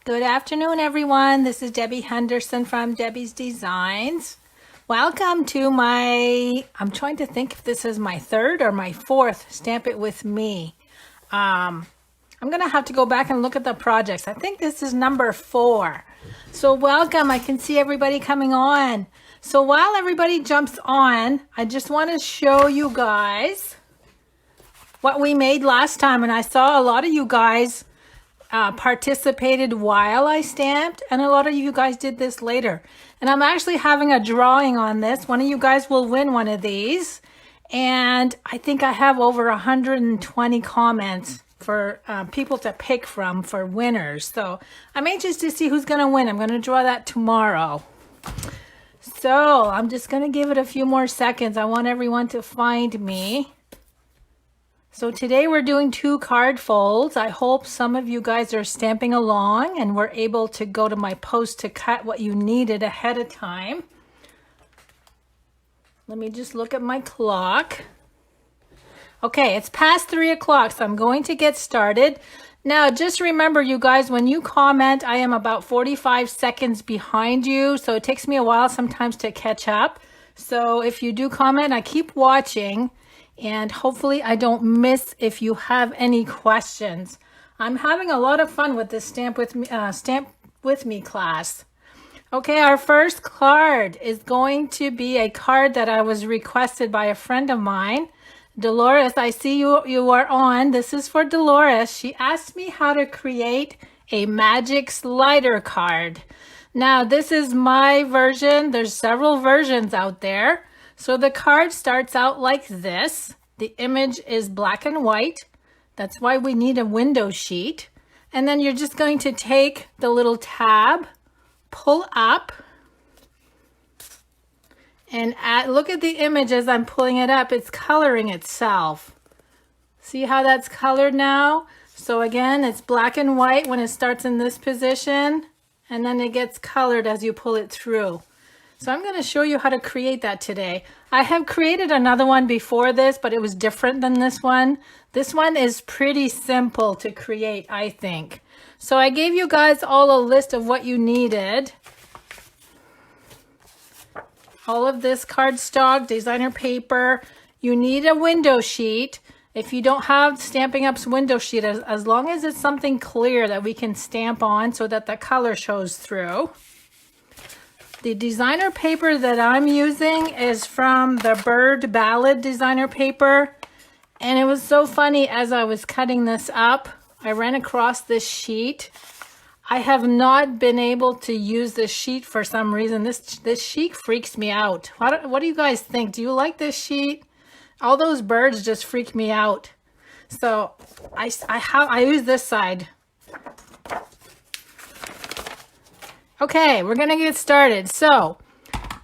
Good afternoon, everyone. This is Debbie Henderson from Debbie's Designs. Welcome to I'm trying to think if this is my third or my fourth Stamp It With Me. I'm going to have to go back and look at the projects. I think this is number 4. So welcome. I can see everybody coming on. So while everybody jumps on, I just want to show you guys what we made last time. And I saw a lot of you guys participated while I stamped, and a lot of you guys did this later. And I'm actually having a drawing on this. One of you guys will win one of these. And I think I have over 120 comments for people to pick from for winners. So I'm anxious to see who's going to win. I'm going to draw that tomorrow. So I'm just going to give it a few more seconds. I want everyone to find me. So today we're doing 2 card folds. I hope some of you guys are stamping along and were able to go to my post to cut what you needed ahead of time. Let me just look at my clock. Okay, it's past 3 o'clock, so I'm going to get started. Now, just remember, you guys, when you comment, I am about 45 seconds behind you, so it takes me a while sometimes to catch up. So if you do comment, I keep watching. And hopefully I don't miss if you have any questions. I'm having a lot of fun with this Stamp With Me class. Okay, our first card is going to be a card that I was requested by a friend of mine. Dolores, I see you are on. This is for Dolores. She asked me how to create a magic slider card. Now, this is my version. There's several versions out there. So the card starts out like this. The image is black and white. That's why we need a window sheet. And then you're just going to take the little tab, pull up, and look at the image as I'm pulling it up. It's coloring itself. See how that's colored now? So again, it's black and white when it starts in this position, and then it gets colored as you pull it through. So I'm going to show you how to create that today. I have created another one before this, but it was different than this one. This one is pretty simple to create, I think. So I gave you guys all a list of what you needed. All of this cardstock, designer paper. You need a window sheet. If you don't have Stampin' Up's window sheet, as long as it's something clear that we can stamp on so that the color shows through. The designer paper that I'm using is from the Bird Ballad designer paper. And it was so funny, as I was cutting this up, I ran across this sheet. I have not been able to use this sheet for some reason. This sheet freaks me out. What do you guys think? Do you like this sheet? All those birds just freak me out. So I use this side. Okay, we're going to get started. So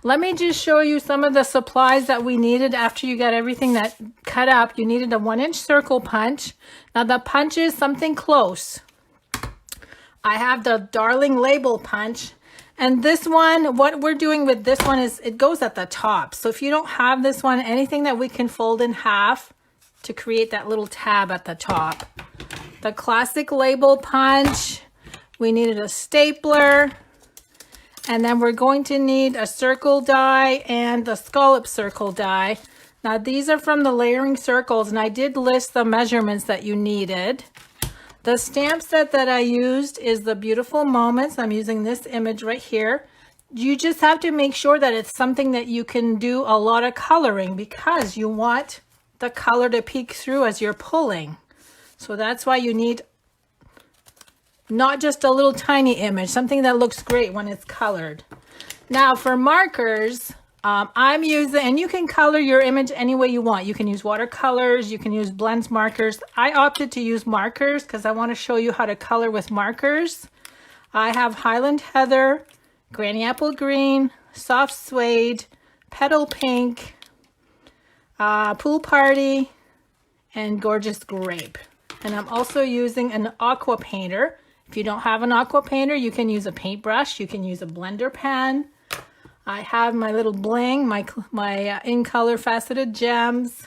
let me just show you some of the supplies that we needed after you got everything that cut up. You needed a 1-inch circle punch. Now the punch is something close. I have the Darling label punch. And this one, what we're doing with this one is it goes at the top. So if you don't have this one, anything that we can fold in half to create that little tab at the top. The classic label punch. We needed a stapler. And then we're going to need a circle die and the scallop circle die. Now these are from the layering circles, and I did list the measurements that you needed. The stamp set that I used is the Beautiful Moments. I'm using this image right here. You just have to make sure that it's something that you can do a lot of coloring, because you want the color to peek through as you're pulling. So that's why you need not just a little tiny image, something that looks great when it's colored. Now for markers, I'm using, and you can color your image any way you want. You can use watercolors, you can use blends markers. I opted to use markers because I want to show you how to color with markers. I have Highland Heather, Granny Apple Green, Soft Suede, Petal Pink, Pool Party, and Gorgeous Grape. And I'm also using an aqua painter. If you don't have an aqua painter, you can use a paintbrush. You can use a blender pen. I have my little bling, my in color faceted gems.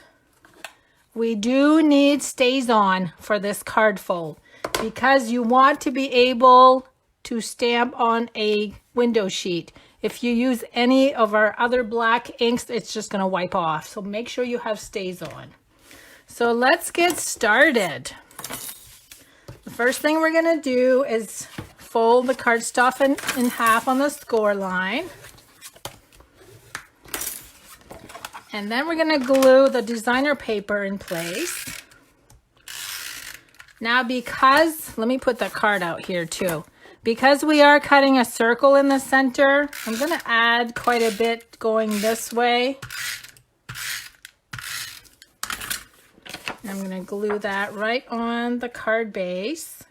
We do need stays on for this card fold because you want to be able to stamp on a window sheet. If you use any of our other black inks, it's just going to wipe off. So make sure you have StazOn. So let's get started. The first thing we're going to do is fold the cardstock in half on the score line. And then we're going to glue the designer paper in place. Now let me put the card out here too. Because we are cutting a circle in the center, I'm going to add quite a bit going this way. And I'm going to glue that right on the card base.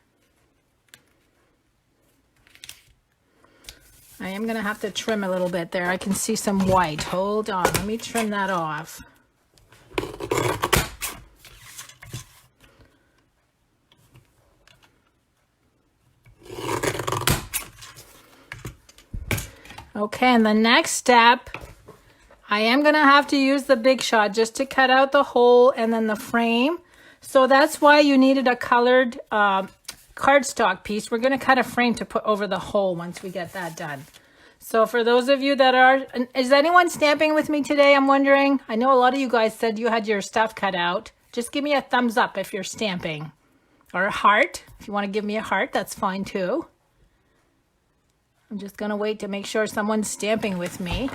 I am going to have to trim a little bit there. I can see some white. Hold on. Let me trim that off. Okay, and the next step, I am going to have to use the Big Shot just to cut out the hole and then the frame. So that's why you needed a colored cardstock piece. We're going to cut a frame to put over the hole once we get that done. So for those of you that are, is anyone stamping with me today? I'm wondering. I know a lot of you guys said you had your stuff cut out. Just give me a thumbs up if you're stamping, or a heart. If you want to give me a heart, that's fine too. I'm just going to wait to make sure someone's stamping with me.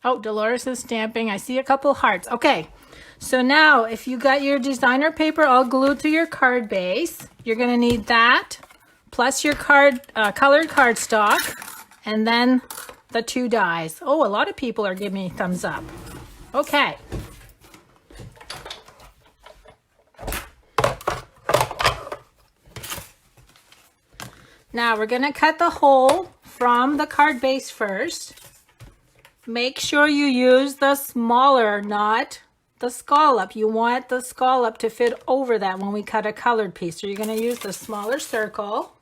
Oh, Dolores is stamping. I see a couple hearts. Okay, so now if you got your designer paper all glued to your card base, you're going to need that, plus your colored cardstock, and then the 2 dies. Oh, a lot of people are giving me thumbs up. Okay. Now we're going to cut the hole from the card base first. Make sure you use the smaller, not the scallop. You want the scallop to fit over that when we cut a colored piece. So you're going to use the smaller circle.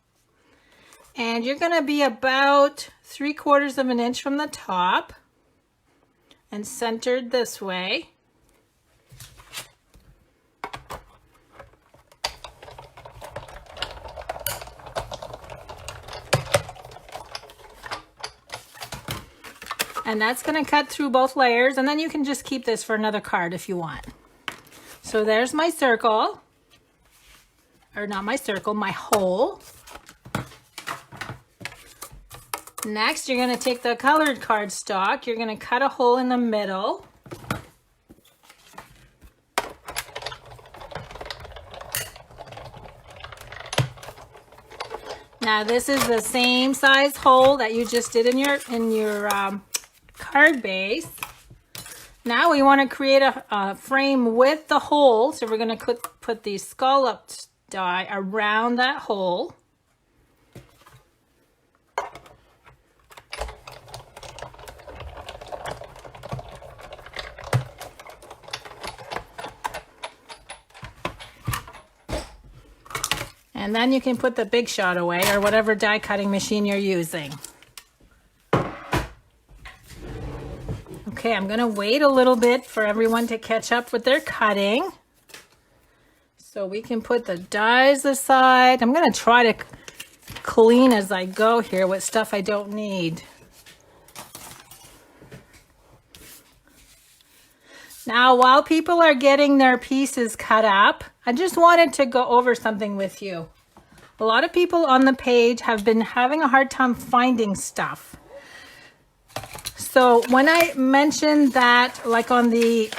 And you're going to be about 3/4 of an inch from the top and centered this way. And that's going to cut through both layers, and then you can just keep this for another card if you want. So there's my circle, or not my circle, my hole. Next, you're going to take the colored cardstock. You're going to cut a hole in the middle. Now this is the same size hole that you just did in your card base. Now we want to create a frame with the hole, so we're going to put the scalloped die around that hole. And then you can put the Big Shot away, or whatever die cutting machine you're using. Okay, I'm going to wait a little bit for everyone to catch up with their cutting. So we can put the dies aside. I'm going to try to clean as I go here with stuff I don't need. Now, while people are getting their pieces cut up, I just wanted to go over something with you. A lot of people on the page have been having a hard time finding stuff. So when I mentioned that, like on the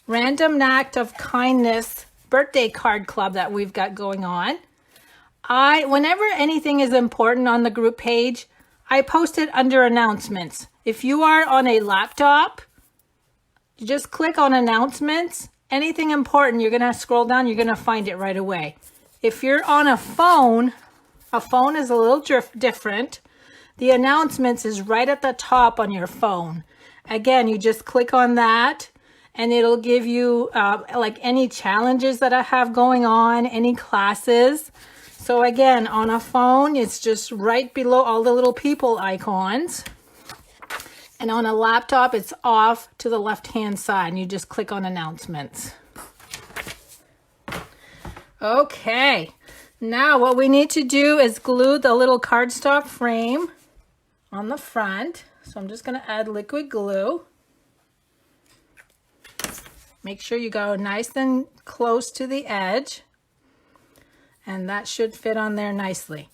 Random Act of Kindness birthday card club that we've got going on, whenever anything is important on the group page, I post it under announcements. If you are on a laptop, you just click on announcements. Anything important, you're going to scroll down, you're going to find it right away. If you're on a phone is a little different. The announcements is right at the top on your phone. Again, you just click on that and it'll give you like any challenges that I have going on, any classes. So again, on a phone, it's just right below all the little people icons. And on a laptop, it's off to the left-hand side, and you just click on announcements. Okay, now what we need to do is glue the little cardstock frame on the front. So I'm just going to add liquid glue. Make sure you go nice and close to the edge, and that should fit on there nicely.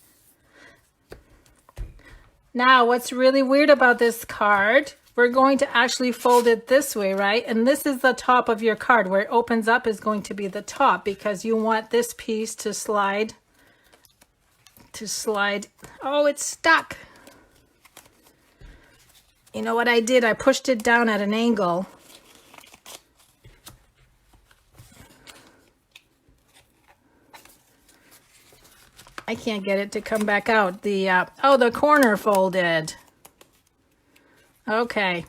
Now, what's really weird about this card, we're going to actually fold it this way, right? And this is the top of your card. Where it opens up is going to be the top, because you want this piece to slide. Oh, it's stuck. You know what I did? I pushed it down at an angle. I can't get it to come back out. The corner folded. Okay.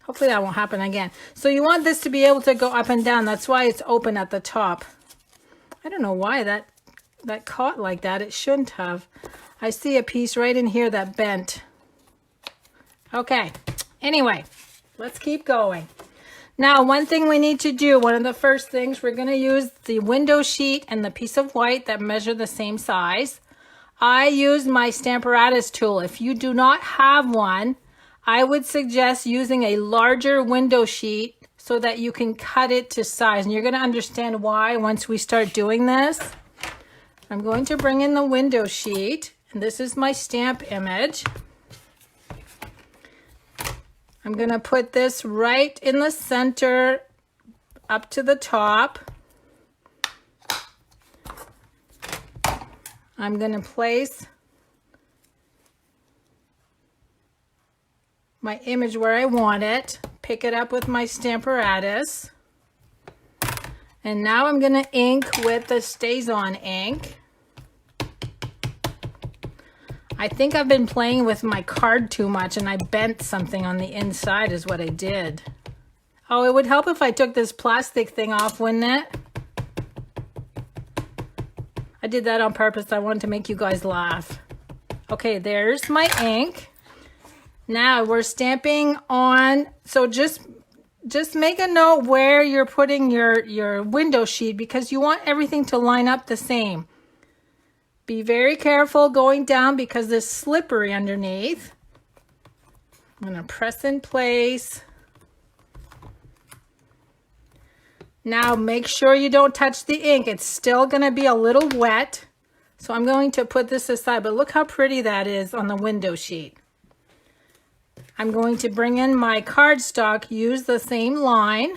Hopefully that won't happen again. So you want this to be able to go up and down. That's why it's open at the top. I don't know why that caught like that. It shouldn't have. I see a piece right in here that bent. Okay. Anyway, let's keep going. Now, one thing we need to do, one of the first things, we're going to use the window sheet and the piece of white that measure the same size. I use my Stamparatus tool. If you do not have one, I would suggest using a larger window sheet so that you can cut it to size. And you're going to understand why once we start doing this. I'm going to bring in the window sheet, and this is my stamp image. I'm going to put this right in the center up to the top. I'm going to place my image where I want it, pick it up with my Stamparatus, and now I'm going to ink with the StazOn ink. I think I've been playing with my card too much, and I bent something on the inside is what I did. Oh, it would help if I took this plastic thing off, wouldn't it? I did that on purpose. I wanted to make you guys laugh. Okay, there's my ink. Now we're stamping on, so just make a note where you're putting your window sheet, because you want everything to line up the same. Be very careful going down because it's slippery underneath. I'm going to press in place. Now make sure you don't touch the ink. It's still going to be a little wet. So I'm going to put this aside, but look how pretty that is on the window sheet. I'm going to bring in my cardstock, use the same line,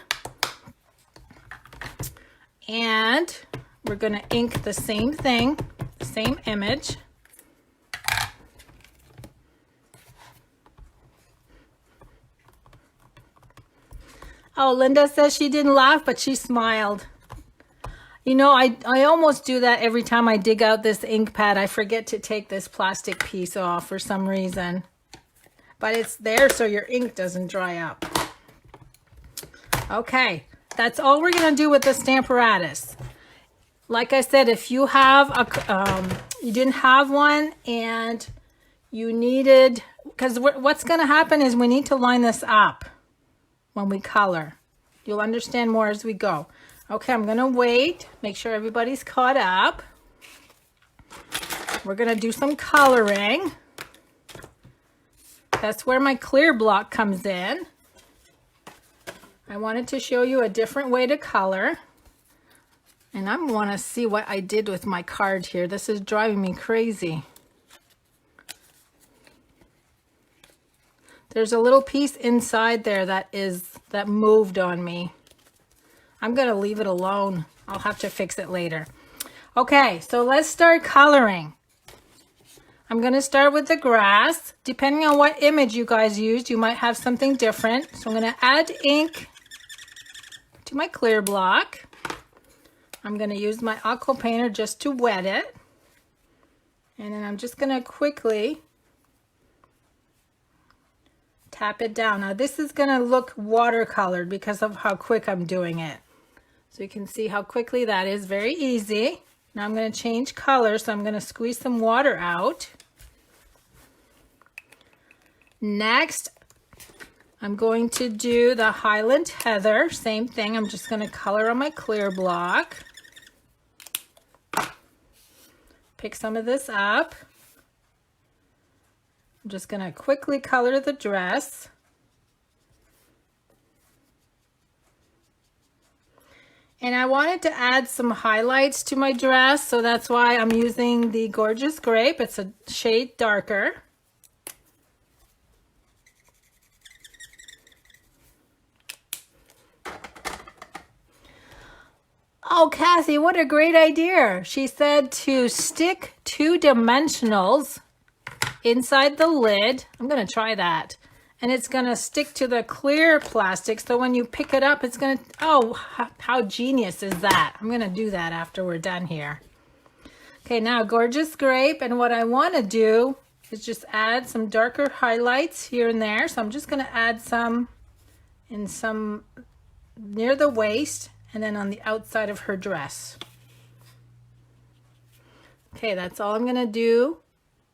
and we're going to ink the same thing. Same image. Oh, Linda says she didn't laugh, but she smiled. You know, I almost do that every time I dig out this ink pad. I forget to take this plastic piece off for some reason. But it's there so your ink doesn't dry up. Okay, that's all we're going to do with the Stamparatus. Like I said, if you have you didn't have one and you needed, because what's going to happen is we need to line this up when we color. You'll understand more as we go. Okay, I'm going to wait, make sure everybody's caught up. We're going to do some coloring. That's where my clear block comes in. I wanted to show you a different way to color. And I want to see what I did with my card here. This is driving me crazy. There's a little piece inside there that moved on me. I'm going to leave it alone. I'll have to fix it later. Okay, so let's start coloring. I'm going to start with the grass. Depending on what image you guys used, you might have something different. So I'm going to add ink to my clear block. I'm going to use my aqua painter just to wet it. And then I'm just going to quickly tap it down. Now this is going to look watercolored because of how quick I'm doing it. So you can see how quickly that is. Very easy. Now I'm going to change color, so I'm going to squeeze some water out. Next, I'm going to do the Highland Heather. Same thing. I'm just going to color on my clear block. pick some of this up. I'm just going to quickly color the dress. And I wanted to add some highlights to my dress, so that's why I'm using the Gorgeous Grape. It's a shade darker. Oh, Kathy, what a great idea. She said to stick 2 dimensionals inside the lid. I'm going to try that. And it's going to stick to the clear plastic, so when you pick it up, it's going to, oh, how genius is that? I'm going to do that after we're done here. Okay, now Gorgeous Grape, and what I want to do is just add some darker highlights here and there. So I'm just going to add some in some near the waist and then on the outside of her dress. Okay, that's all I'm going to do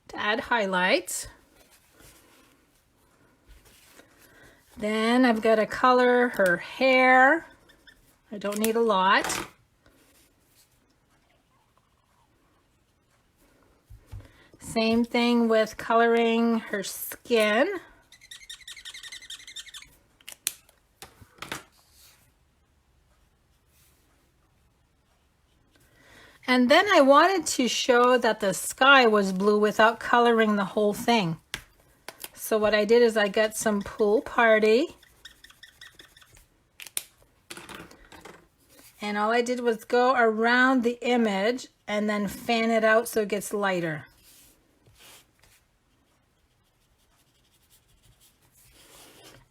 to add highlights. Then I've got to color her hair. I don't need a lot. Same thing with coloring her skin. And then I wanted to show that the sky was blue without coloring the whole thing. So what I did is I got some Pool Party. And all I did was go around the image and then fan it out so it gets lighter.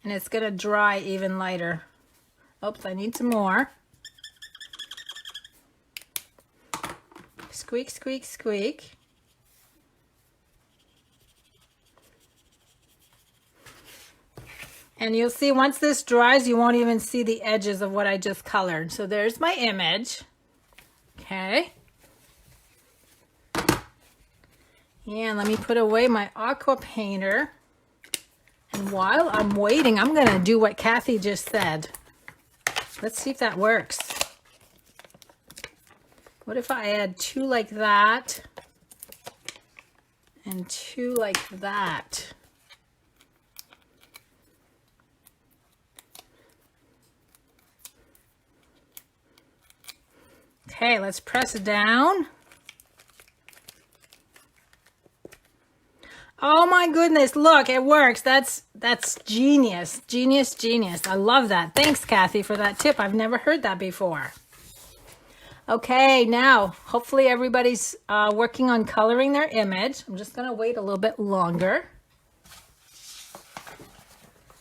And it's going to dry even lighter. Oops, I need some more. Squeak, squeak, squeak. And you'll see once this dries, you won't even see the edges of what I just colored. So there's my image. Okay. And let me put away my aqua painter. And while I'm waiting, I'm going to do what Kathy just said. Let's see if that works. What if I add 2 like that and 2 like that? Okay, let's press it down. Oh my goodness, look, it works. That's genius. Genius, genius. I love that. Thanks, Kathy, for that tip. I've never heard that before. Okay, now, hopefully everybody's working on coloring their image. I'm just going to wait a little bit longer.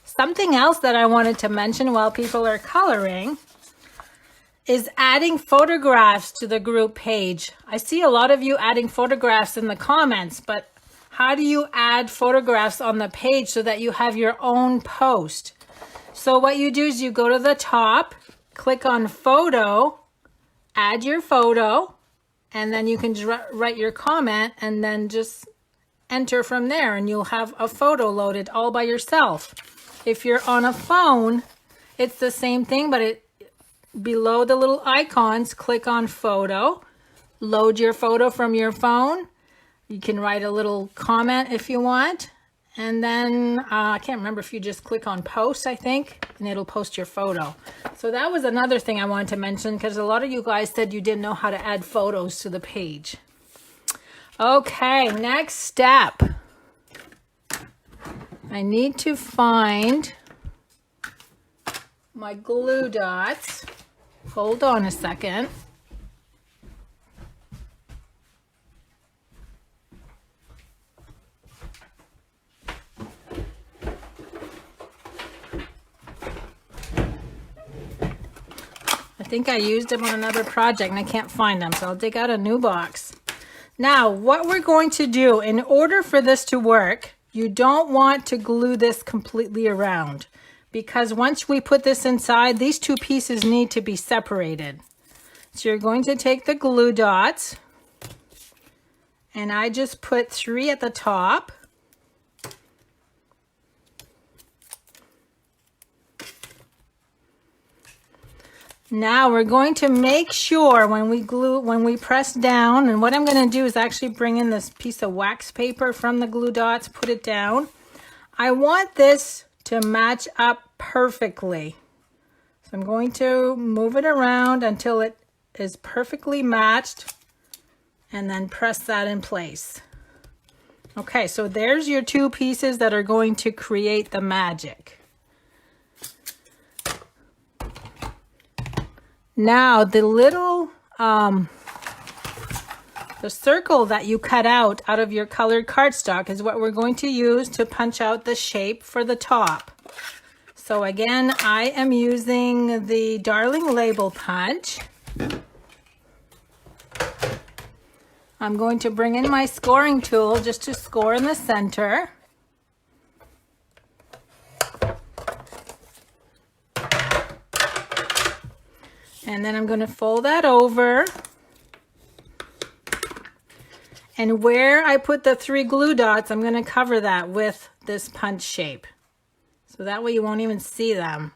Something else that I wanted to mention while people are coloring is adding photographs to the group page. I see a lot of you adding photographs in the comments, but how do you add photographs on the page so that you have your own post? So what you do is you go to the top, click on photo, add your photo, and then you can write your comment and then just enter from there and you'll have a photo loaded all by yourself. If you're on a phone, it's the same thing, but below the little icons, click on photo, load your photo from your phone. You can write a little comment if you want. And then I can't remember if you just click on post, I think, and it'll post your photo. So that was another thing I wanted to mention because a lot of you guys said you didn't know how to add photos to the page. Okay, next step. I need to find my glue dots. Hold on a second. I think I used them on another project and I can't find them, so I'll dig out a new box. Now, what we're going to do, in order for this to work, you don't want to glue this completely around, because once we put this inside, these 2 pieces need to be separated. So you're going to take the glue dots, and I just put 3 at the top. Now we're going to make sure when we press down, and what I'm going to do is actually bring in this piece of wax paper from the glue dots, put it down. I want this to match up perfectly. So I'm going to move it around until it is perfectly matched and then press that in place. Okay, so there's your two pieces that are going to create the magic. Now the little, the circle that you cut out of your colored cardstock is what we're going to use to punch out the shape for the top. So again, I am using the Darling Label Punch. I'm going to bring in my scoring tool just to score in the center. And then I'm going to fold that over. And where I put the 3 glue dots, I'm going to cover that with this punch shape. So that way you won't even see them.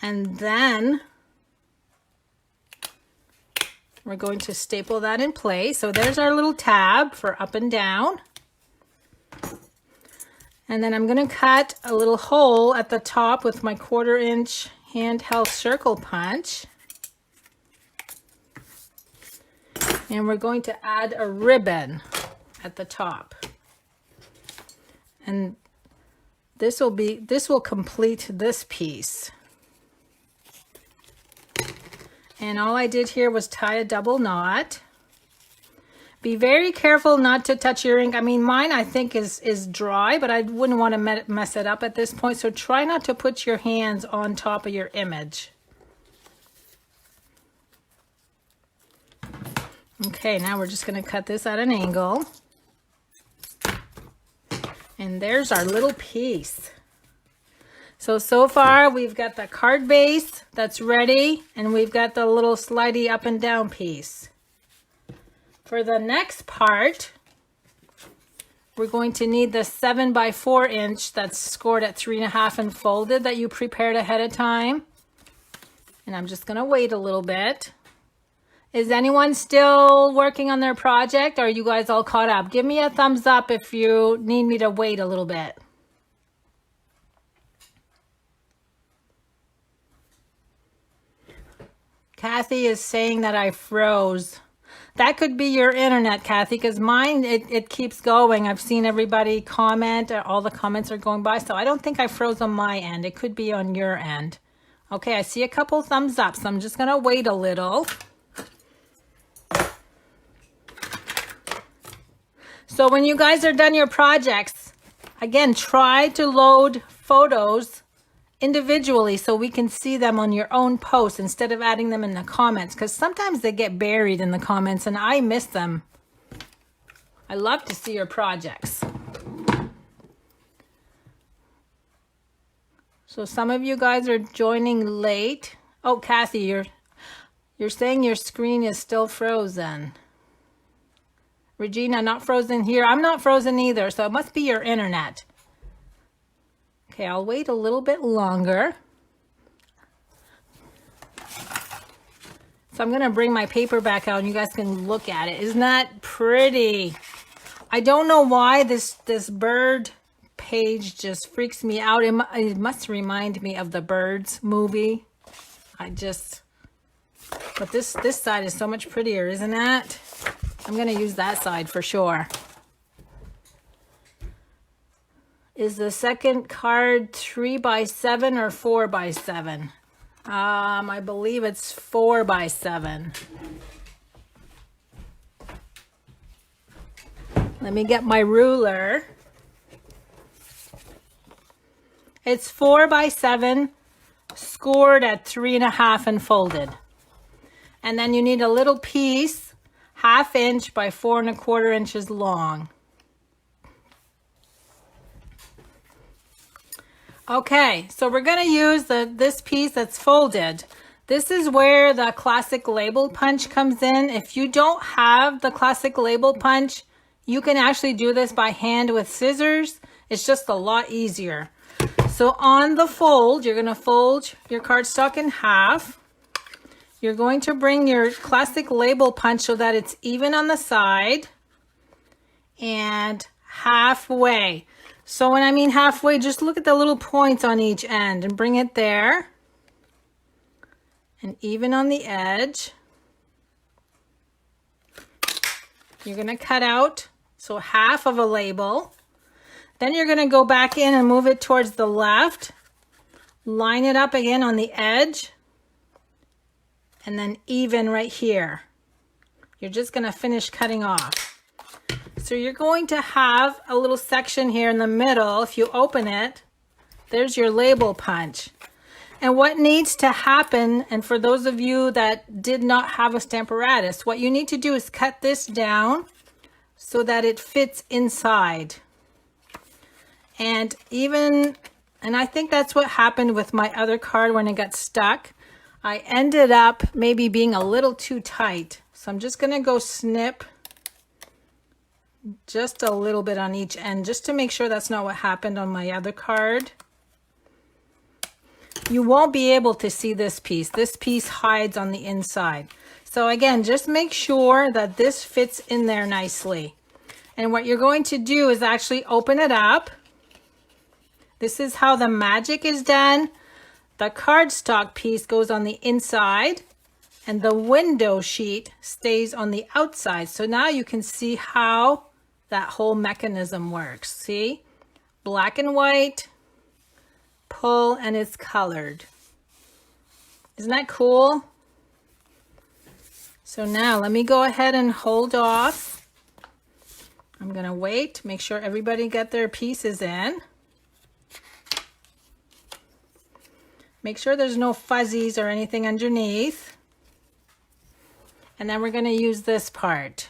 And then we're going to staple that in place. So there's our little tab for up and down. And then I'm going to cut a little hole at the top with my 1/4 inch handheld circle punch. And we're going to add a ribbon at the top. And this will complete this piece. And all I did here was tie a double knot. Be very careful not to touch your ink. I mean, mine I think is dry, but I wouldn't want to mess it up at this point. So try not to put your hands on top of your image. Okay, now we're just going to cut this at an angle. And there's our little piece. So far we've got the card base that's ready, and we've got the little slidey up and down piece. For the next part, we're going to need the 7 by 4 inch that's scored at 3.5 and folded that you prepared ahead of time. And I'm just going to wait a little bit. Is anyone still working on their project, or are you guys all caught up? Give me a thumbs up if you need me to wait a little bit. Kathy is saying that I froze. That could be your internet, Kathy, because mine, it keeps going. I've seen everybody comment, all the comments are going by, so I don't think I froze on my end. It could be on your end. Okay, I see a couple thumbs up, so I'm just going to wait a little. So when you guys are done your projects, again, try to load photos individually so we can see them on your own post instead of adding them in the comments, because sometimes they get buried in the comments and I miss them. I love to see your projects. So some of you guys are joining late. Oh, Kathy, you're saying your screen is still frozen. Regina, not frozen here. I'm not frozen either, so it must be your internet. Okay, I'll wait a little bit longer. So I'm going to bring my paper back out and you guys can look at it. Isn't that pretty? I don't know why this bird page just freaks me out. It must remind me of the Birds movie. But this side is so much prettier, isn't it? I'm going to use that side for sure. Is the second card 3 by 7 or 4 by 7? I believe it's 4 by 7. Let me get my ruler. It's 4 by 7, scored at 3.5 and folded. And then you need a little piece, 1/2 inch by 4 1/4 inches long. Okay, so we're going to use this piece that's folded. This is where the classic label punch comes in. If you don't have the classic label punch, you can actually do this by hand with scissors. It's just a lot easier. So on the fold, you're going to fold your cardstock in half. You're going to bring your classic label punch so that it's even on the side and halfway. So when I mean halfway, just look at the little points on each end and bring it there. And even on the edge. You're going to cut out, so half of a label. Then you're going to go back in and move it towards the left. Line it up again on the edge. And then even right here. You're just going to finish cutting off. So you're going to have a little section here in the middle. If you open it, there's your label punch. And what needs to happen, and for those of you that did not have a Stamparatus, what you need to do is cut this down so that it fits inside. And I think that's what happened with my other card when it got stuck. I ended up maybe being a little too tight. So I'm just gonna go snip just a little bit on each end, just to make sure that's not what happened on my other card. You won't be able to see this piece. This piece hides on the inside. So again, just make sure that this fits in there nicely. And what you're going to do is actually open it up. This is how the magic is done. The cardstock piece goes on the inside and the window sheet stays on the outside. So now you can see how that whole mechanism works. See? Black and white. Pull and it's colored. Isn't that cool? So now let me go ahead and hold off. I'm going to wait, make sure everybody got their pieces in. Make sure there's no fuzzies or anything underneath. And then we're going to use this part.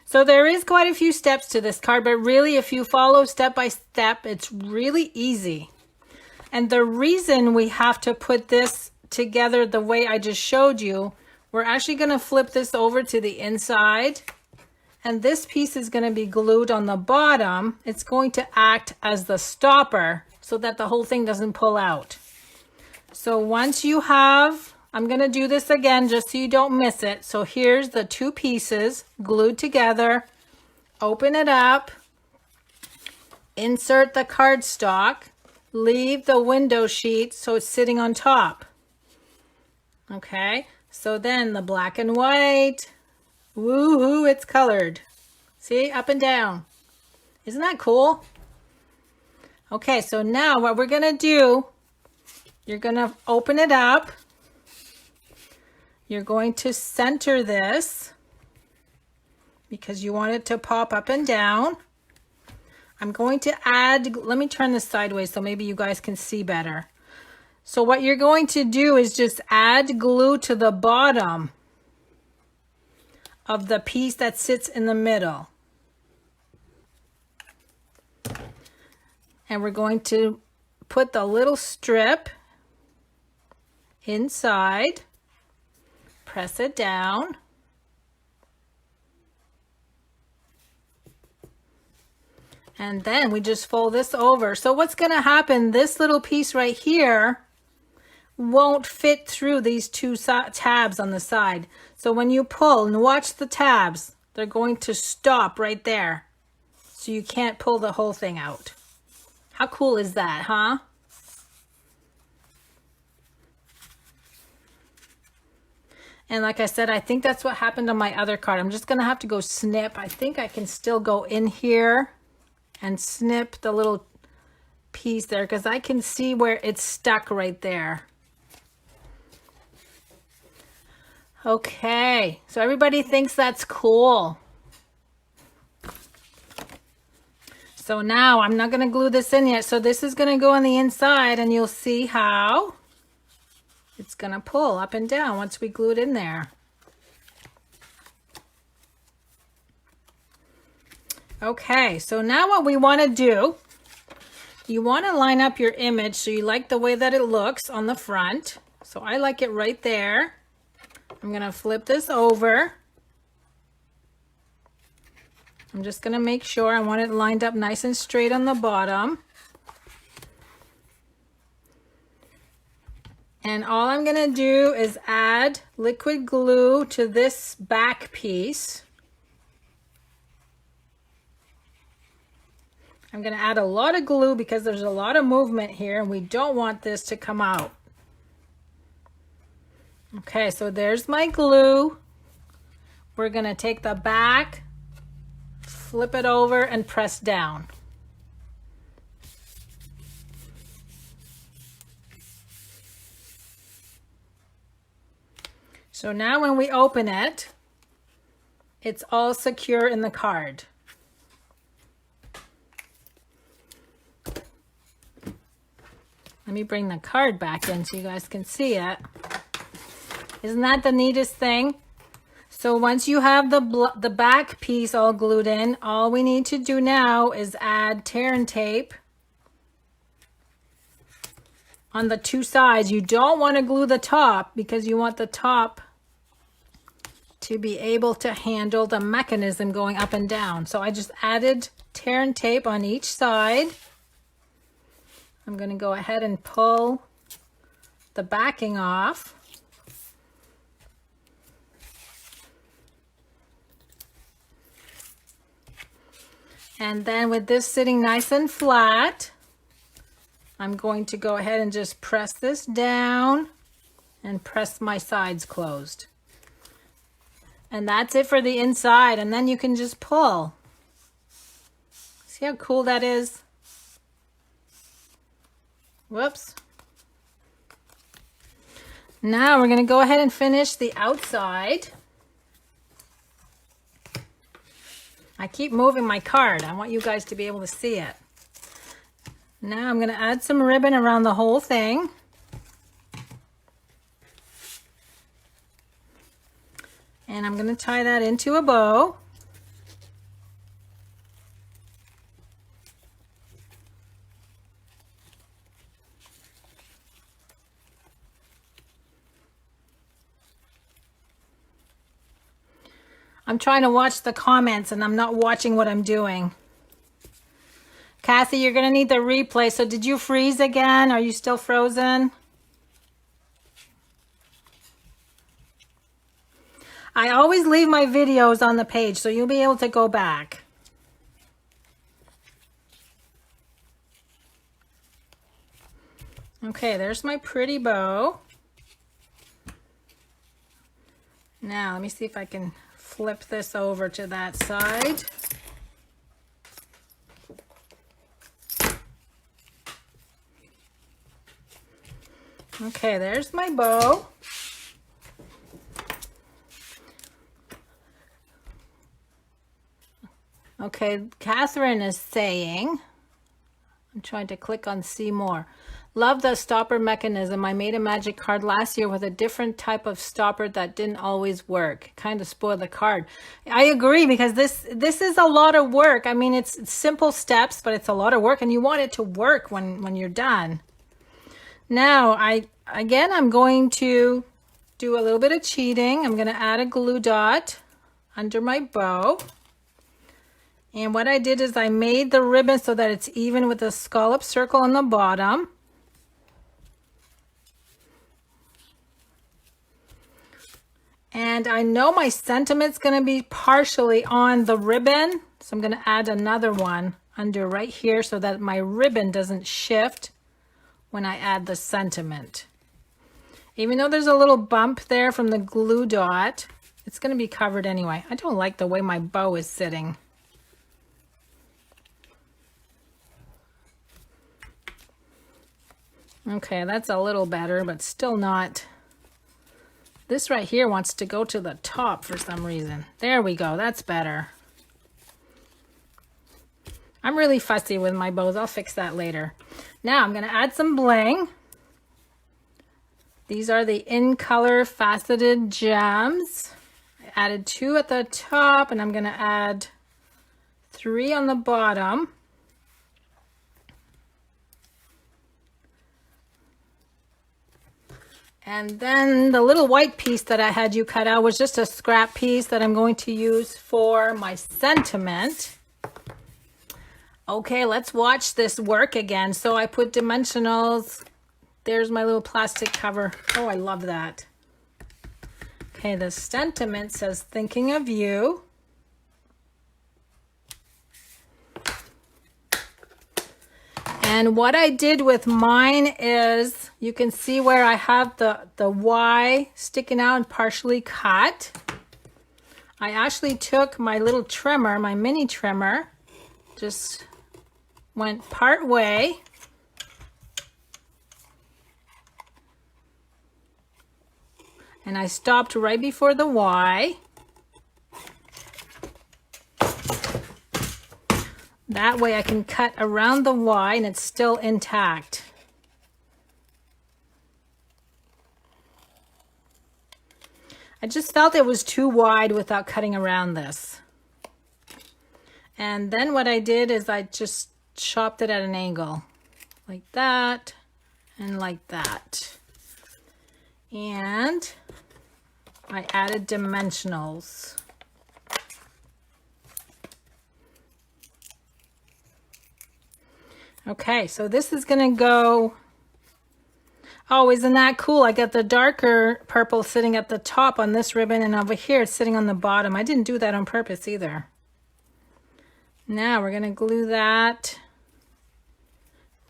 So there is quite a few steps to this card, but really if you follow step by step, it's really easy. And the reason we have to put this together the way I just showed you, we're actually going to flip this over to the inside. And this piece is going to be glued on the bottom. It's going to act as the stopper so that the whole thing doesn't pull out. So once you have, I'm going to do this again just so you don't miss it. So here's the two pieces glued together. Open it up. Insert the cardstock. Leave the window sheet so it's sitting on top. Okay, so then the black and white. Woohoo, it's colored. See, up and down. Isn't that cool? Okay, so now what we're going to do, you're going to open it up. You're going to center this because you want it to pop up and down. I'm going to add, let me turn this sideways so maybe you guys can see better. So what you're going to do is just add glue to the bottom of the piece that sits in the middle. And we're going to put the little strip inside, press it down. And then we just fold this over. So what's going to happen, this little piece right here won't fit through these two tabs on the side. So when you pull, and watch the tabs, they're going to stop right there. So you can't pull the whole thing out. How cool is that, huh? And like I said, I think that's what happened on my other card. I'm just going to have to go snip. I think I can still go in here and snip the little piece there because I can see where it's stuck right there. Okay, so everybody thinks that's cool. So now I'm not going to glue this in yet. So this is going to go on the inside and you'll see how it's going to pull up and down once we glue it in there. Okay, so now what we want to do, you want to line up your image so you like the way that it looks on the front. So I like it right there. I'm going to flip this over. I'm just going to make sure I want it lined up nice and straight on the bottom. And all I'm going to do is add liquid glue to this back piece. I'm going to add a lot of glue because there's a lot of movement here and we don't want this to come out. Okay, so there's my glue. We're going to take the back, flip it over and press down. So now when we open it, it's all secure in the card. Let me bring the card back in so you guys can see it. Isn't that the neatest thing? So once you have the back piece all glued in, all we need to do now is add tear and tape on the two sides. You don't want to glue the top because you want the top to be able to handle the mechanism going up and down. So I just added tear and tape on each side. I'm going to go ahead and pull the backing off. And then with this sitting nice and flat, I'm going to go ahead and just press this down and press my sides closed. And that's it for the inside. And then you can just pull. See how cool that is? Whoops. Now we're going to go ahead and finish the outside. I keep moving my card. I want you guys to be able to see it. Now I'm going to add some ribbon around the whole thing. And I'm going to tie that into a bow. I'm trying to watch the comments and I'm not watching what I'm doing. Kathy, you're going to need the replay. So did you freeze again? Are you still frozen? I always leave my videos on the page so you'll be able to go back. Okay, there's my pretty bow. Now, let me see if I can flip this over to that side. Okay, there's my bow. Okay, Catherine is saying, I'm trying to click on see more. Love the stopper mechanism. I made a magic card last year with a different type of stopper that didn't always work. Kind of spoiled the card. I agree because this is a lot of work. I mean, it's simple steps, but it's a lot of work and you want it to work when you're done. Now, I'm going to do a little bit of cheating. I'm going to add a glue dot under my bow. And what I did is I made the ribbon so that it's even with the scallop circle on the bottom. And I know my sentiment's going to be partially on the ribbon. So I'm going to add another one under right here so that my ribbon doesn't shift when I add the sentiment. Even though there's a little bump there from the glue dot, it's going to be covered anyway. I don't like the way my bow is sitting. Okay, that's a little better, but still not. This right here wants to go to the top for some reason. There we go, that's better. I'm really fussy with my bows. I'll fix that later. Now I'm going to add some bling. These are the In Color faceted gems. I added 2 at the top and I'm going to add 3 on the bottom. And then the little white piece that I had you cut out was just a scrap piece that I'm going to use for my sentiment. Okay, let's watch this work again. So I put dimensionals. There's my little plastic cover. Oh, I love that. Okay, the sentiment says, thinking of you. And what I did with mine is, you can see where I have the Y sticking out and partially cut. I actually took my little trimmer, my mini trimmer, just went part way. And I stopped right before the Y. That way I can cut around the Y and it's still intact. I just felt it was too wide without cutting around this. And then what I did is I just chopped it at an angle, like that and like that. And I added dimensionals. Okay, so this is gonna go, oh, isn't that cool? I got the darker purple sitting at the top on this ribbon, and over here it's sitting on the bottom. I didn't do that on purpose either. Now we're gonna glue that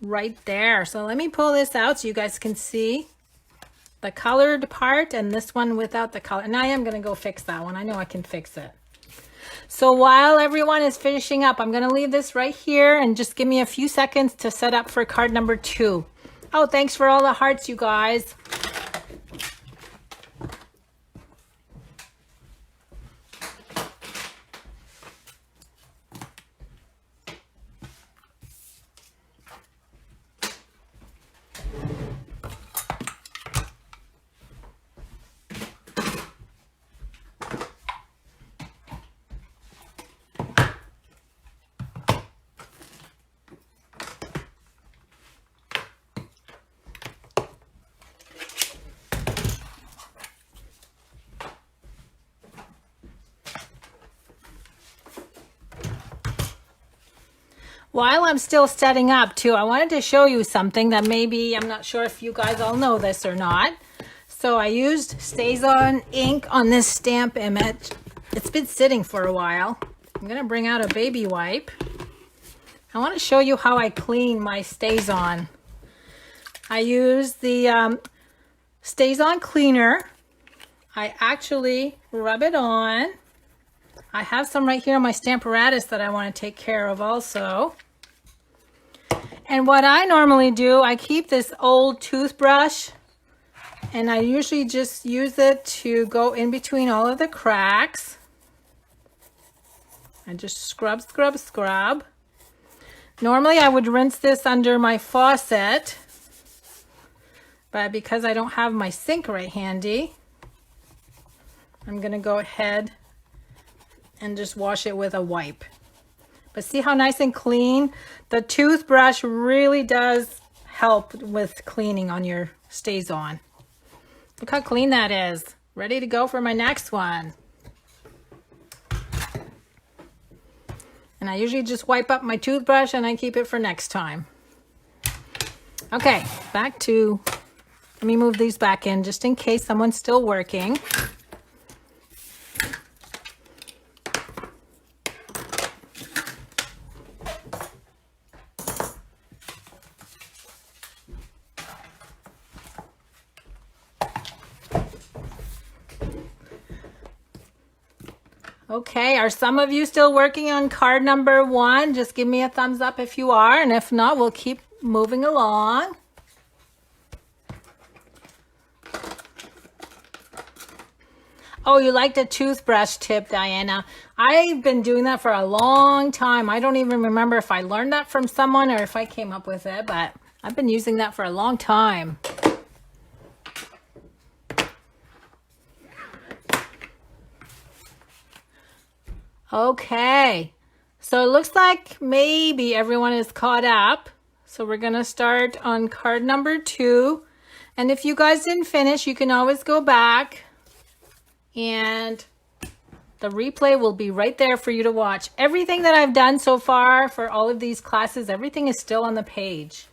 right there. So let me pull this out so you guys can see the colored part and this one without the color. And I am gonna go fix that one. I know I can fix it. So while everyone is finishing up, I'm going to leave this right here and just give me a few seconds to set up for card number 2. Oh, thanks for all the hearts, you guys. While I'm still setting up too, I wanted to show you something that maybe, I'm not sure if you guys all know this or not. So I used StazOn ink on this stamp image. It's been sitting for a while. I'm gonna bring out a baby wipe. I want to show you how I clean my StazOn. I use the StazOn cleaner. I actually rub it on. I have some right here on my Stamparatus that I want to take care of also. And what I normally do, I keep this old toothbrush and I usually just use it to go in between all of the cracks. I just scrub, scrub, scrub. Normally I would rinse this under my faucet, but because I don't have my sink right handy, I'm going to go ahead and just wash it with a wipe. But see how nice and clean? The toothbrush really does help with cleaning on your StazOn. Look how clean that is. Ready to go for my next one. And I usually just wipe up my toothbrush and I keep it for next time. Okay, back to, let me move these back in just in case someone's still working. Okay, are some of you still working on card number 1? Just give me a thumbs up if you are, and if not, we'll keep moving along. Oh, you like the toothbrush tip, Diana. I've been doing that for a long time. I don't even remember if I learned that from someone or if I came up with it, but I've been using that for a long time. Okay, so it looks like maybe everyone is caught up. So we're going to start on card number 2. And if you guys didn't finish, you can always go back and the replay will be right there for you to watch. Everything that I've done so far for all of these classes, everything is still on the page.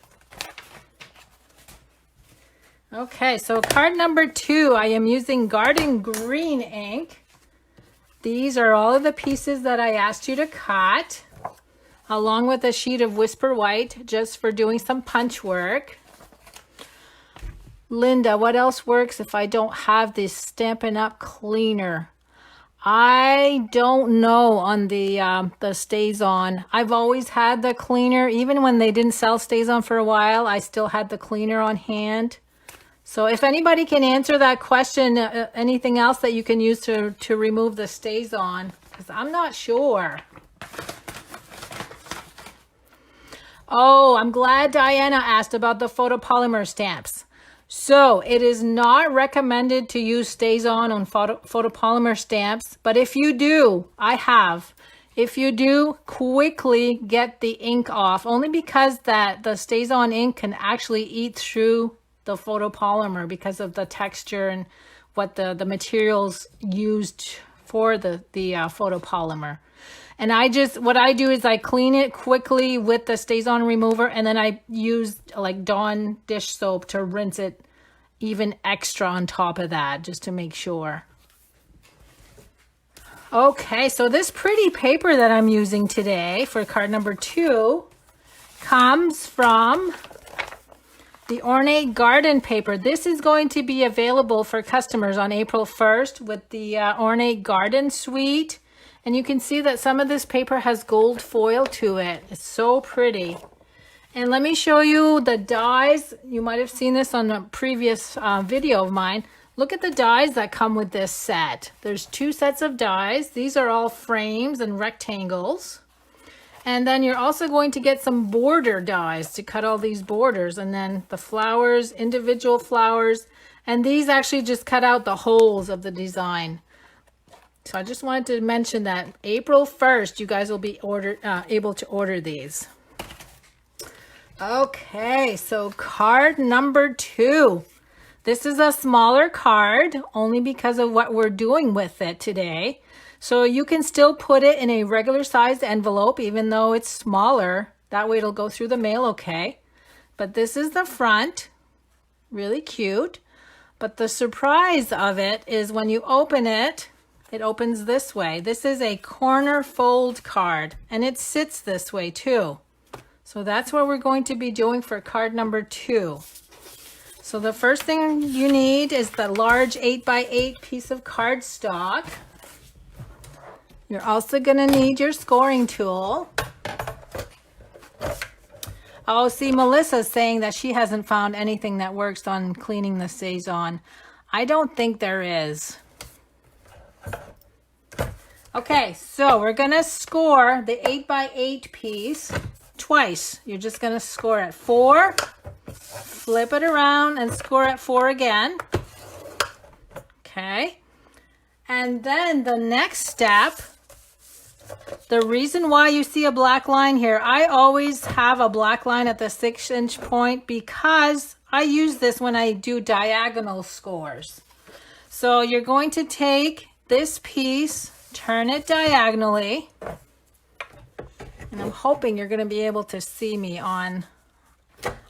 Okay, so card number 2, I am using Garden Green ink. These are all of the pieces that I asked you to cut, along with a sheet of Whisper White, just for doing some punch work. Linda, what else works if I don't have this Stampin' Up! Cleaner? I don't know on the StazOn. I've always had the cleaner. Even when they didn't sell StazOn for a while, I still had the cleaner on hand. So if anybody can answer that question, anything else that you can use to remove the StazOn, because I'm not sure. Oh, I'm glad Diana asked about the photopolymer stamps. So it is not recommended to use StazOn on photopolymer stamps, but if you do, if you do, quickly get the ink off, only because the StazOn ink can actually eat through the photopolymer because of the texture and what the materials used for the photopolymer. And what I do is I clean it quickly with the StazOn remover, and then I use like Dawn dish soap to rinse it even extra on top of that, just to make sure. Okay, so this pretty paper that I'm using today for card number 2 comes from the Ornate Garden paper. This is going to be available for customers on April 1st with the Ornate Garden suite. And you can see that some of this paper has gold foil to it. It's so pretty. And let me show you the dies. You might have seen this on a previous video of mine. Look at the dies that come with this set. There's 2 sets of dies. These are all frames and rectangles. And then you're also going to get some border dies to cut all these borders. And then the flowers, individual flowers. And these actually just cut out the holes of the design. So I just wanted to mention that April 1st, you guys will be able to order these. Okay, so card number 2. This is a smaller card, only because of what we're doing with it today. So you can still put it in a regular sized envelope, even though it's smaller. That way it'll go through the mail okay. But this is the front, really cute. But the surprise of it is when you open it, it opens this way. This is a corner fold card, and it sits this way too. So that's what we're going to be doing for card number 2. So the first thing you need is the large 8x8 piece of cardstock. You're also going to need your scoring tool. Oh, see, Melissa's saying that she hasn't found anything that works on cleaning the StazOn. I don't think there is. Okay, so we're going to score the 8x8 piece twice. You're just going to score at 4, flip it around and score at 4 again. Okay. And then the next step, the reason why you see a black line here, I always have a black line at the 6-inch point because I use this when I do diagonal scores. So you're going to take this piece, turn it diagonally, and I'm hoping you're going to be able to see me on.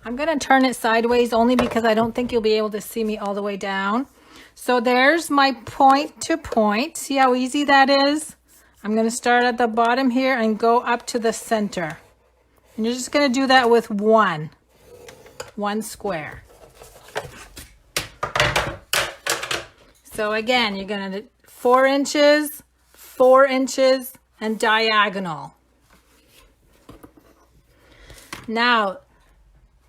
I'm going to turn it sideways only because I don't think you'll be able to see me all the way down. So there's my point to point. See how easy that is? I'm going to start at the bottom here and go up to the center. And you're just going to do that with one square. So again, you're going to do 4 inches, 4 inches, and diagonal. Now,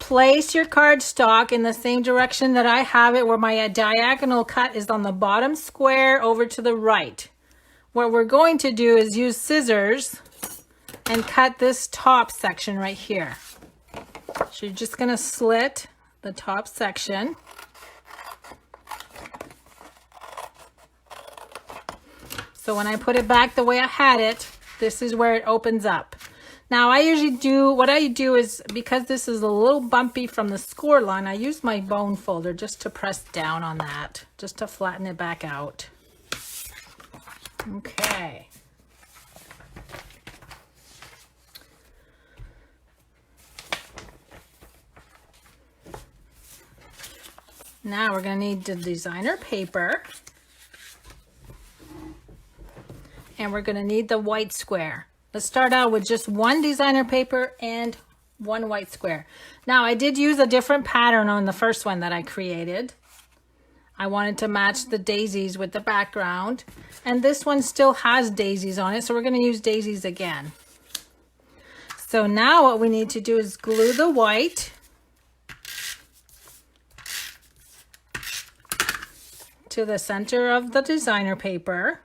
place your cardstock in the same direction that I have it, where my diagonal cut is on the bottom square over to the right. What we're going to do is use scissors and cut this top section right here. So you're just going to slit the top section. So when I put it back the way I had it, this is where it opens up. Now I usually do, what I do is, because this is a little bumpy from the score line, I use my bone folder just to press down on that, just to flatten it back out. Okay. Now we're going to need the designer paper. And we're going to need the white square. Let's start out with just one designer paper and one white square. Now I did use a different pattern on the first one that I created. I wanted to match the daisies with the background. And this one still has daisies on it, so we're going to use daisies again. So now what we need to do is glue the white to the center of the designer paper.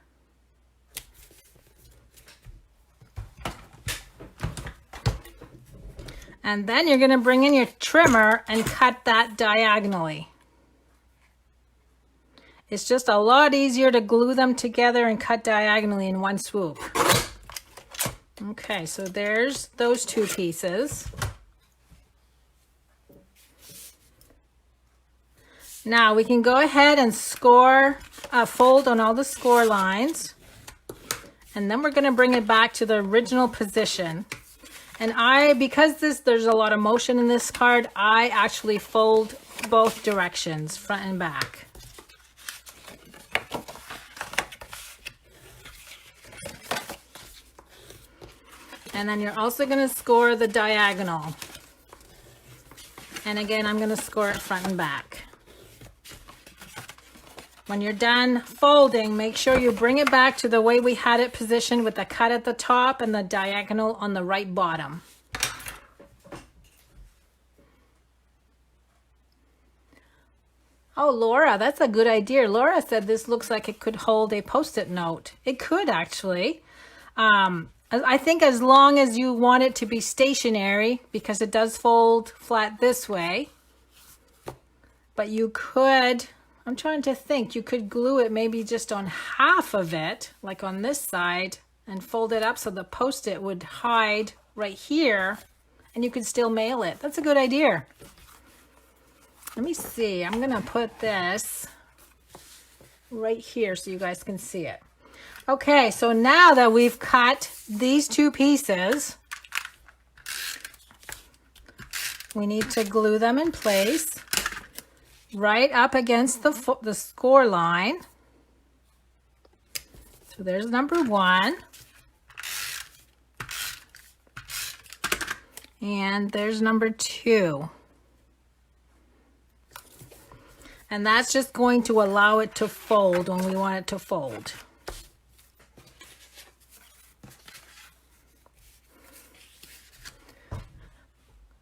And then you're going to bring in your trimmer and cut that diagonally. It's just a lot easier to glue them together and cut diagonally in one swoop. Okay, so there's those two pieces. Now we can go ahead and score, fold on all the score lines. And then we're going to bring it back to the original position. And because there's a lot of motion in this card, I actually fold both directions, front and back. And then you're also going to score the diagonal. And again, I'm going to score it front and back. When you're done folding, make sure you bring it back to the way we had it positioned, with the cut at the top and the diagonal on the right bottom. Oh, Laura, that's a good idea. Laura said this looks like it could hold a Post-it note. It could actually. I think as long as you want it to be stationary, because it does fold flat this way. But you could... I'm trying to think, you could glue it maybe just on half of it, like on this side, and fold it up so the Post-it would hide right here, and you could still mail it. That's a good idea. Let me see, I'm gonna put this right here so you guys can see it. Okay, so now that we've cut these two pieces, we need to glue them in place. Right up against the score line. So there's number one. And there's number two. And that's just going to allow it to fold when we want it to fold.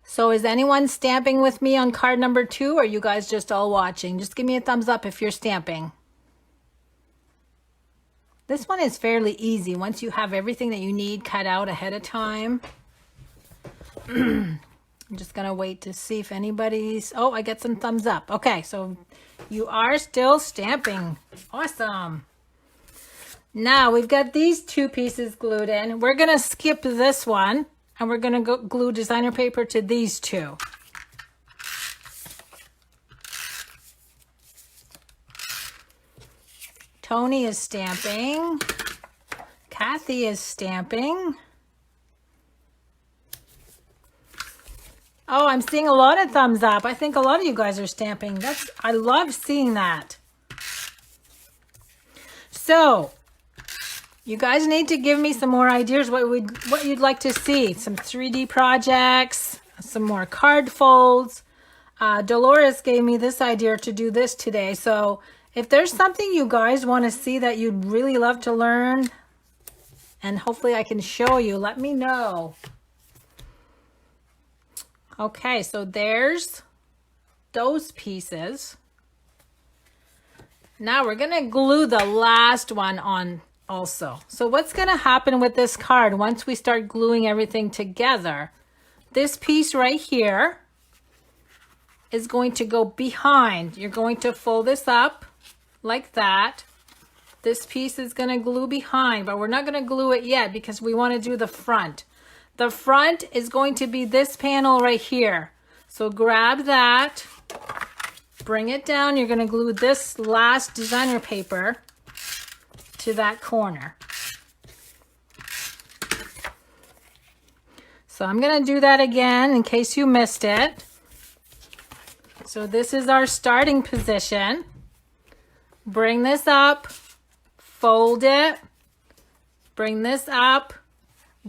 So is anyone stamping with me on card number 2, or are you guys just all watching? Just give me a thumbs up if you're stamping. This one is fairly easy once you have everything that you need cut out ahead of time. I'm just going to wait to see if anybody's... Oh, I get some thumbs up. Okay, so you are still stamping. Awesome. Now we've got these two pieces glued in. We're going to skip this one. And we're going to glue designer paper to these two. Tony is stamping. Kathy is stamping. Oh, I'm seeing a lot of thumbs up. I think a lot of you guys are stamping. I love seeing that. So, you guys need to give me some more ideas what you'd like to see. Some 3D projects, some more card folds. Dolores gave me this idea to do this today. So if there's something you guys want to see that you'd really love to learn, and hopefully I can show you, let me know. Okay, so there's those pieces. Now we're going to glue the last one on also. So what's going to happen with this card once we start gluing everything together? This piece right here is going to go behind. You're going to fold this up like that. This piece is going to glue behind, but we're not going to glue it yet because we want to do the front. The front is going to be this panel right here. So grab that, bring it down. You're going to glue this last designer paper to that corner. So I'm going to do that again in case you missed it. So this is our starting position. Bring this up, fold it, bring this up,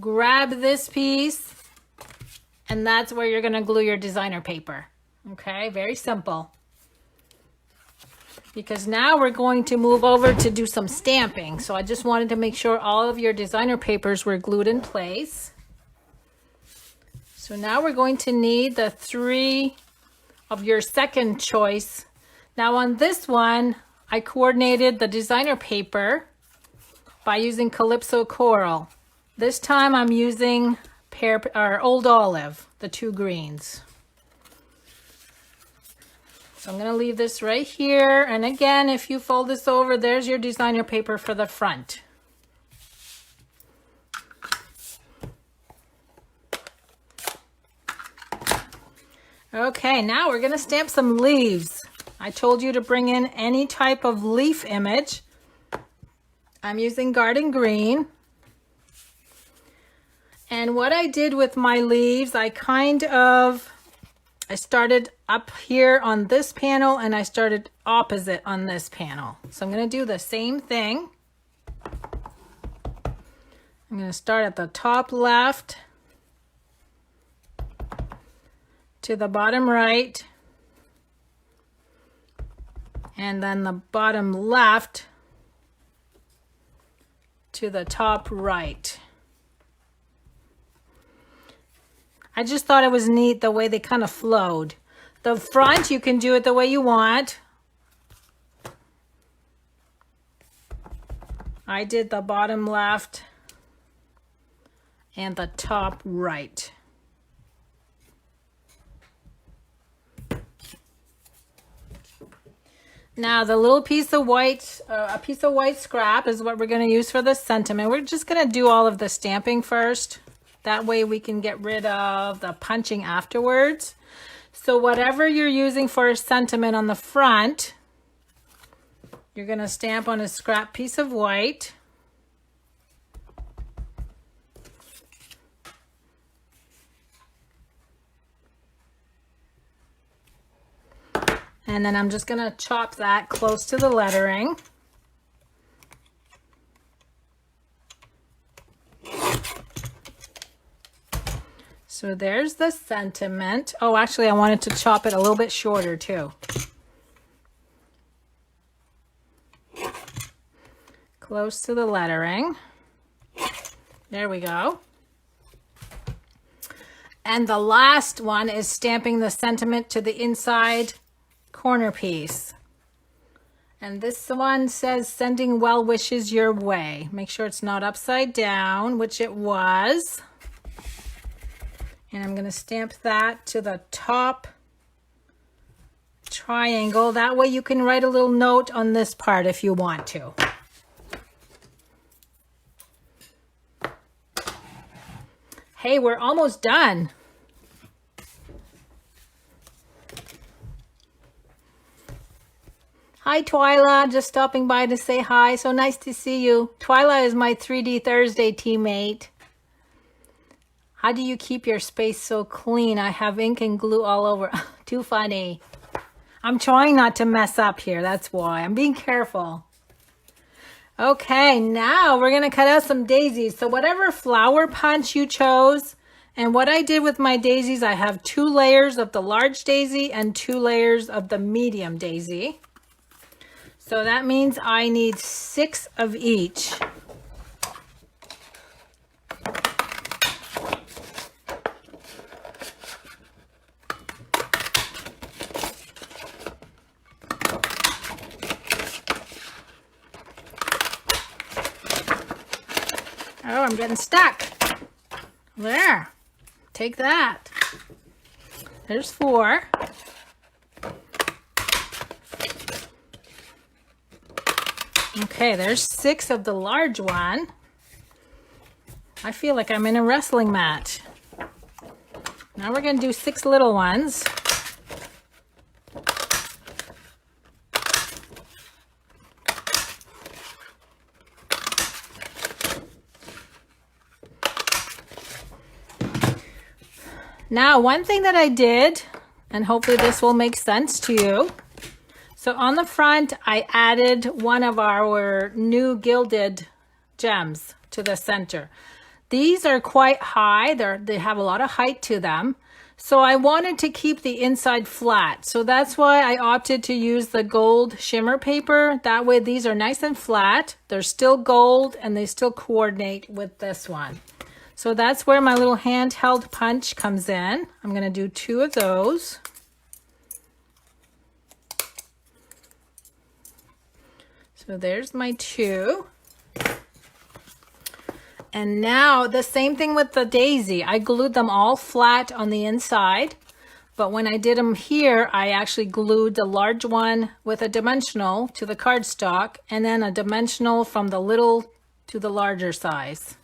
grab this piece, and that's where you're going to glue your designer paper. Okay, very simple. Because now we're going to move over to do some stamping. So I just wanted to make sure all of your designer papers were glued in place. So now we're going to need the 3 of your second choice. Now on this one, I coordinated the designer paper by using Calypso Coral. This time I'm using Old Olive, the 2 greens. So I'm going to leave this right here. And again, if you fold this over, there's your designer paper for the front. Okay, now we're going to stamp some leaves. I told you to bring in any type of leaf image. I'm using Garden Green. And what I did with my leaves, I started up here on this panel and I started opposite on this panel. So I'm going to do the same thing. I'm going to start at the top left to the bottom right, and then the bottom left to the top right. I just thought it was neat the way they kind of flowed. The front, you can do it the way you want. I did the bottom left and the top right. Now the little piece of white, scrap is what we're going to use for the sentiment. We're just going to do all of the stamping first. That way we can get rid of the punching afterwards. So whatever you're using for a sentiment on the front, you're going to stamp on a scrap piece of white. And then I'm just going to chop that close to the lettering. So there's the sentiment. Oh, actually, I wanted to chop it a little bit shorter too. Close to the lettering. There we go. And the last one is stamping the sentiment to the inside corner piece. And this one says sending well wishes your way. Make sure it's not upside down, which it was. And I'm going to stamp that to the top triangle. That way you can write a little note on this part if you want to. Hey, we're almost done. Hi, Twyla. Just stopping by to say hi. So nice to see you. Twyla is my 3D Thursday teammate. How do you keep your space so clean? I have ink and glue all over. Too funny. I'm trying not to mess up here. That's why. I'm being careful. Okay, now we're going to cut out some daisies. So whatever flower punch you chose, and what I did with my daisies, I have 2 layers of the large daisy and 2 layers of the medium daisy. So that means I need 6 of each. Oh, I'm getting stuck. There. Take that. There's 4. Okay, there's 6 of the large one. I feel like I'm in a wrestling match. Now we're going to do 6 little ones. Now, one thing that I did, and hopefully this will make sense to you. So on the front, I added one of our new gilded gems to the center. These are quite high. They have a lot of height to them. So I wanted to keep the inside flat. So that's why I opted to use the gold shimmer paper. That way these are nice and flat. They're still gold and they still coordinate with this one. So that's where my little handheld punch comes in. I'm going to do 2 of those. So there's my 2. And now the same thing with the daisy. I glued them all flat on the inside. But when I did them here, I actually glued the large one with a dimensional to the cardstock and then a dimensional from the little to the larger size.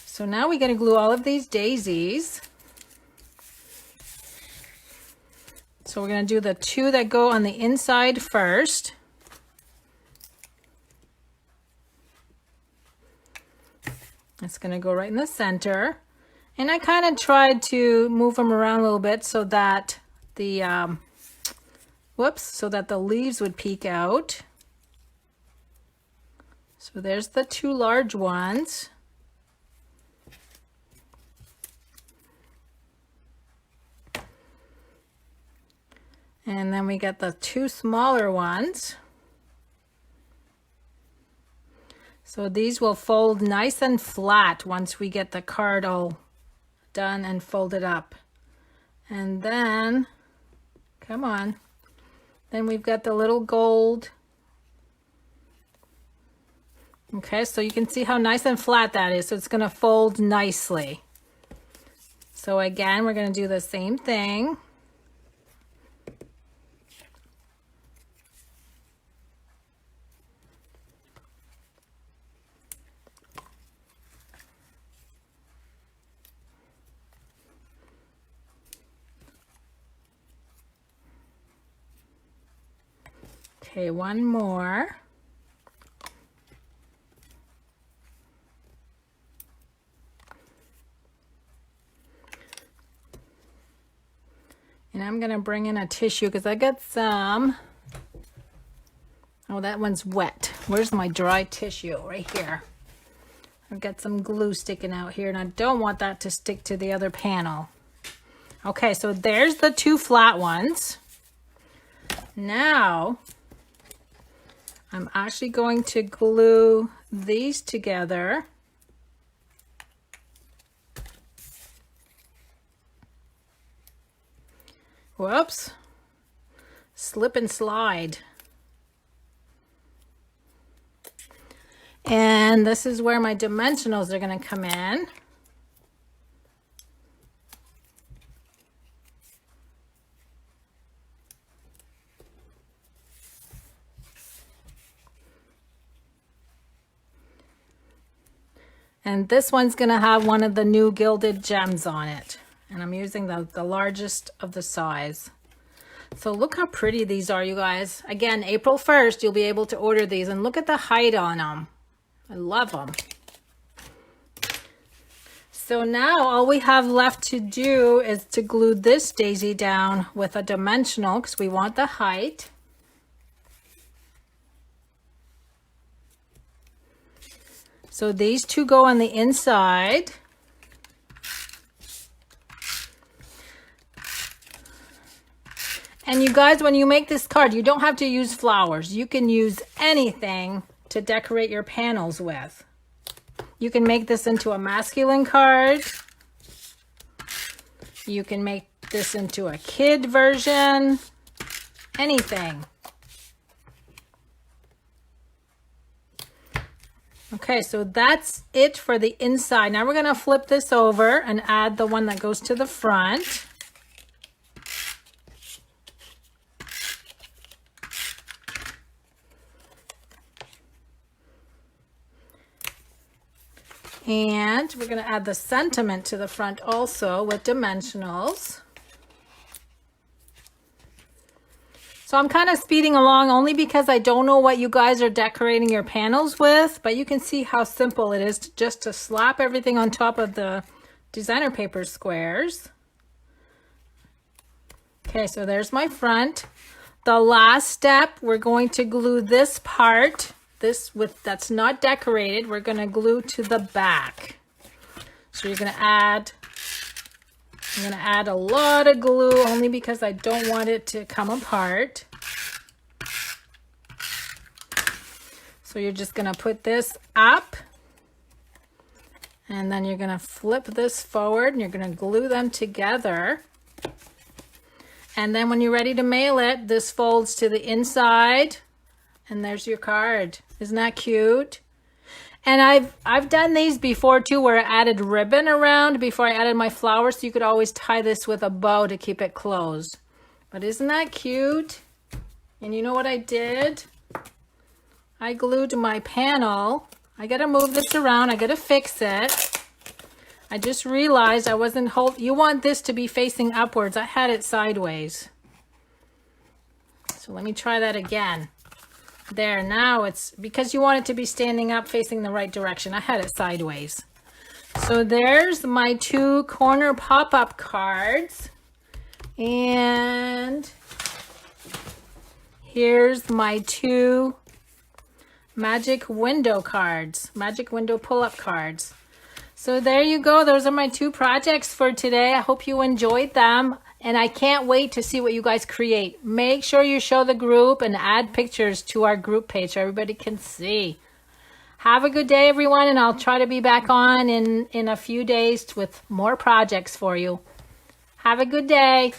So now we're going to glue all of these daisies. So we're going to do the 2 that go on the inside first. It's going to go right in the center. And I kind of tried to move them around a little bit so that the, so that the leaves would peek out. So there's the 2 large ones. And then we get the 2 smaller ones. So these will fold nice and flat once we get the card all done and folded up. And then, come on, then we've got the little gold. Okay, so you can see how nice and flat that is. So it's going to fold nicely. So again, we're going to do the same thing. Okay, one more. And I'm going to bring in a tissue because I got some. Oh, that one's wet. Where's my dry tissue? Right here. I've got some glue sticking out here and I don't want that to stick to the other panel. Okay, so there's the 2 flat ones. Now, I'm actually going to glue these together. Whoops. Slip and slide. And this is where my dimensionals are going to come in. And this one's going to have one of the new gilded gems on it. And I'm using the largest of the size. So look how pretty these are, you guys. Again, April 1st, you'll be able to order these. And look at the height on them. I love them. So now all we have left to do is to glue this daisy down with a dimensional because we want the height. So these 2 go on the inside. And you guys, when you make this card, you don't have to use flowers. You can use anything to decorate your panels with. You can make this into a masculine card. You can make this into a kid version. Anything. Okay, so that's it for the inside. Now we're going to flip this over and add the one that goes to the front. And we're going to add the sentiment to the front also with dimensionals. So I'm kind of speeding along only because I don't know what you guys are decorating your panels with, but you can see how simple it is just to slap everything on top of the designer paper squares. Okay, so there's my front. The last step, we're going to glue this part, that's not decorated, we're going to glue to the back. So I'm going to add a lot of glue only because I don't want it to come apart. So you're just going to put this up, and then you're going to flip this forward, and you're going to glue them together. And then when you're ready to mail it, this folds to the inside, and there's your card. Isn't that cute? And I've done these before too, where I added ribbon around before I added my flowers, so you could always tie this with a bow to keep it closed. But isn't that cute? And you know what I did? I glued my panel. I gotta move this around. I gotta fix it. I just realized I wasn't you want this to be facing upwards. I had it sideways. So let me try that again. There, now it's because you want it to be standing up facing the right direction. I had it sideways. So there's my 2 corner pop-up cards. And here's my 2 magic window cards, magic window pull-up cards. So there you go. Those are my 2 projects for today. I hope you enjoyed them. And I can't wait to see what you guys create. Make sure you show the group and add pictures to our group page so everybody can see. Have a good day, everyone, and I'll try to be back on in a few days with more projects for you. Have a good day.